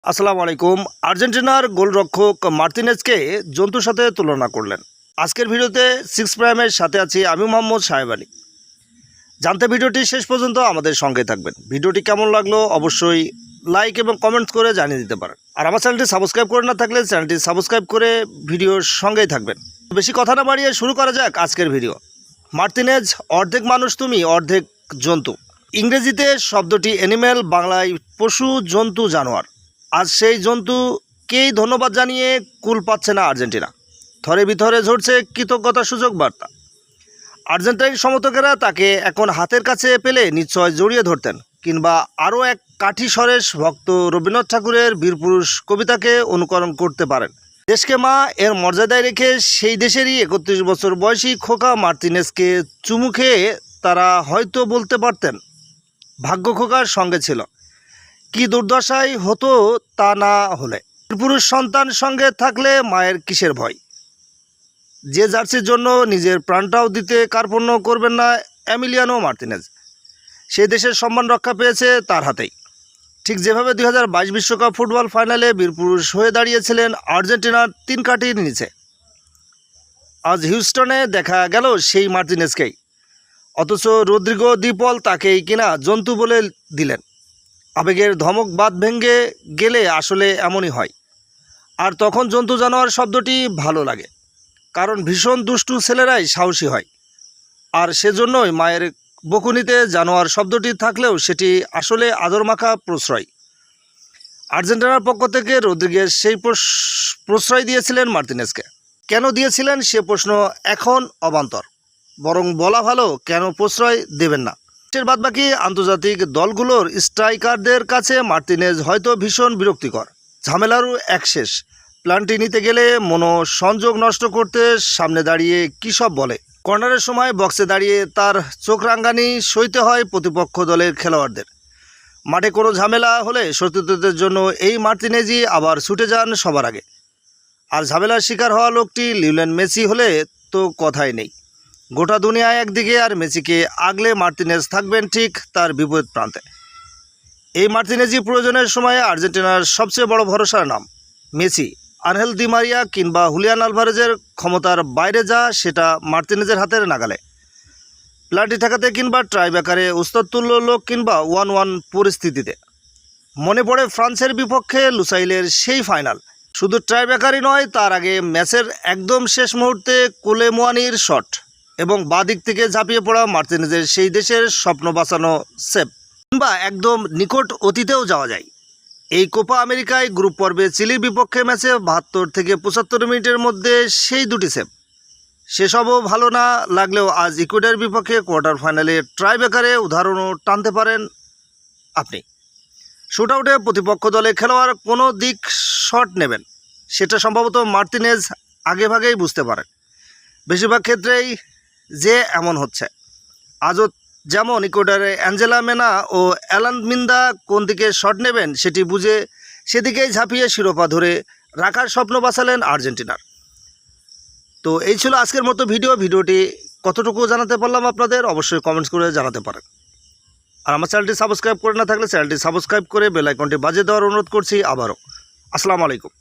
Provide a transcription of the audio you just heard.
আসসালামু আলাইকুম। আর্জেন্টিনার গোলরক্ষক মার্তিনেজকে জন্তুর সাথে তুলনা করলেন। আজকের ভিডিওতে সিক্স প্রাইমের সাথে আছি আমি মোহাম্মদ সাহেব আলী। জানতে ভিডিওটি শেষ পর্যন্ত আমাদের সঙ্গে থাকবেন। ভিডিওটি কেমন লাগলো অবশ্যই লাইক এবং কমেন্টস করে জানিয়ে দিতে পারেন। আর আমার চ্যানেলটি সাবস্ক্রাইব করে না থাকলে চ্যানেলটি সাবস্ক্রাইব করে ভিডিওর সঙ্গেই থাকবেন। বেশি কথা না বাড়িয়ে শুরু করা যাক আজকের ভিডিও। মার্তিনেজ, অর্ধেক মানুষ তুমি, অর্ধেক জন্তু। ইংরেজিতে শব্দটি অ্যানিম্যাল, বাংলায় পশু, জন্তু, জানোয়ার। আজ সেই জন্তুকেই ধন্যবাদ জানিয়ে কুল পাচ্ছে না আর্জেন্টিনা। থরে বিথরে ঝরছে কৃতজ্ঞতা সূচক বার্তা। আর্জেন্টাইন সমর্থকেরা তাকে এখন হাতের কাছে পেলে নিশ্চয় জড়িয়ে ধরতেন, কিংবা আরও এক কাঠি সরেশ ভক্ত রবীন্দ্রনাথ ঠাকুরের বীরপুরুষ কবিতাকে অনুকরণ করতে পারেন। দেশকে মা এর মর্যাদায় রেখে সেই দেশেরই 31 বছর বয়সী খোকা মার্তিনেজকে চুমু খেয়ে তারা হয়তো বলতে পারতেন, ভাগ্য খোকার সঙ্গে ছিল, কি দুর্দশাই হতো তা না হলে। পুরুষ সন্তান সঙ্গে থাকলে মায়ের কিসের ভয়। যে জার্সির জন্য নিজের প্রাণটাও দিতে কার্পণ্য করবেন না এমিলিয়ানো মার্তিনেজ, সেই দেশের সম্মান রক্ষা পেয়েছে তার হাতেই। ঠিক যেভাবে 2022 বিশ্বকাপ ফুটবল ফাইনালে বীরপুরুষ হয়ে দাঁড়িয়েছিলেন আর্জেন্টিনার 3 কাঠির নিচে, আজ হিউস্টনে দেখা গেল সেই মার্তিনেজকেই। অথচ রদ্রিগো দি পল তাকেই কিনা জন্তু বলে দিলেন। আবেগের ধমক বাদ ভেঙে গেলে আসলে এমনই হয়। আর তখন জন্তু জানোয়ার শব্দটি ভালো লাগে, কারণ ভীষণ দুষ্টু ছেলেরাই সাহসী হয়। আর সেজন্যই মায়ের বকুনিতে জানোয়ার শব্দটি থাকলেও সেটি আসলে আদরমাখা প্রশ্রয়। আর্জেন্টিনার পক্ষ থেকে রদ্রিগেজ সেই প্রশ্রয় দিয়েছিলেন মার্তিনেজকে। কেন দিয়েছিলেন সে প্রশ্ন এখন অবান্তর, বরং বলা ভালো কেন প্রশ্রয় দেবেন না। এর বাদবাকি আন্তর্জাতিক দলগুলোর স্ট্রাইকারদের কাছে মার্তিনেজ হয়তো ভীষণ বিরক্তিকর, ঝামেলারও এক শেষ। প্ল্যানটি নিতে গেলে মনোসংযোগ নষ্ট করতে সামনে দাঁড়িয়ে কী সব বলে। কর্নারের সময় বক্সে দাঁড়িয়ে তার চোখ রাঙানি সইতে হয় প্রতিপক্ষ দলের খেলোয়াড়দের। মাঠে কোনো ঝামেলা হলে সতীর্থদের জন্য এই মার্তিনেজই আবার ছুটে যান সবার আগে। আর ঝামেলার শিকার হওয়া লোকটি লিওনেল মেসি হলে তো কথাই নেই। গোটা দুনিয়ায় একদিকে আর মেসিকে আগলে মার্তিনেজ থাকবেন ঠিক তার বিপরীত প্রান্তে। এই মার্তিনেজই প্রয়োজনের সময়ে আর্জেন্টিনার সবচেয়ে বড় ভরসার নাম। মেসি, আনহেল দি মারিয়া কিংবা হুলিয়ান আলভারেজের ক্ষমতার বাইরে যা, সেটা মার্তিনেজের হাতের নাগালে। প্লান্টি ঠেকাতে কিংবা ট্রাইব্রেকারে উস্তাদতুল্য লোক কিংবা 1-1 পরিস্থিতিতে। মনে পড়ে ফ্রান্সের বিপক্ষে লুসাইলের সেই ফাইনাল। শুধু ট্রাইব্রেকারই নয়, তার আগে ম্যাচের একদম শেষ মুহূর্তে কোলেমুয়ানির শট এবং বাঁ দিক থেকে ঝাঁপিয়ে পড়া মার্তিনেজের সেই দেশের স্বপ্ন বাঁচানো সেভ। কিংবা একদম নিকট অতীতেও যাওয়া যায়, এই কোপা আমেরিকায় গ্রুপ পর্বে চিলির বিপক্ষে ম্যাচে 72 থেকে 75 মিনিটের মধ্যে সেই দুটি সেভ। সেসবও ভালো না লাগলেও আজ ইকুয়েডরের বিপক্ষে কোয়ার্টার ফাইনালে ট্রাইব্রেকারে উদাহরণও টানতে পারেন আপনি। শুট আউটে প্রতিপক্ষ দলে খেলোয়াড় কোনো দিক শট নেবেন, সেটা সম্ভবত মার্তিনেজ আগেভাগেই বুঝতে পারেন। বেশিরভাগ ক্ষেত্রেই যে এমন হচ্ছে। আজও যেমন ইকুয়েডরে অ্যাঞ্জেলা মেনা ও অ্যালান মিন্দা কোন দিকে শট নেবেন সেটি বুঝে সেদিকেই ঝাঁপিয়ে শিরোপা ধরে রাখার স্বপ্ন বাঁচালেন আর্জেন্টিনার। তো এই ছিল আজকের মতো ভিডিওটি কতটুকু জানাতে পারলাম আপনাদের অবশ্যই কমেন্টস করে জানাতে পারেন। আর আমার চ্যানেলটি সাবস্ক্রাইব করে না থাকলে চ্যানেলটি সাবস্ক্রাইব করে বেল আইকনটি বাজিয়ে দেওয়ার অনুরোধ করছি আবারও। আসসালামু আলাইকুম।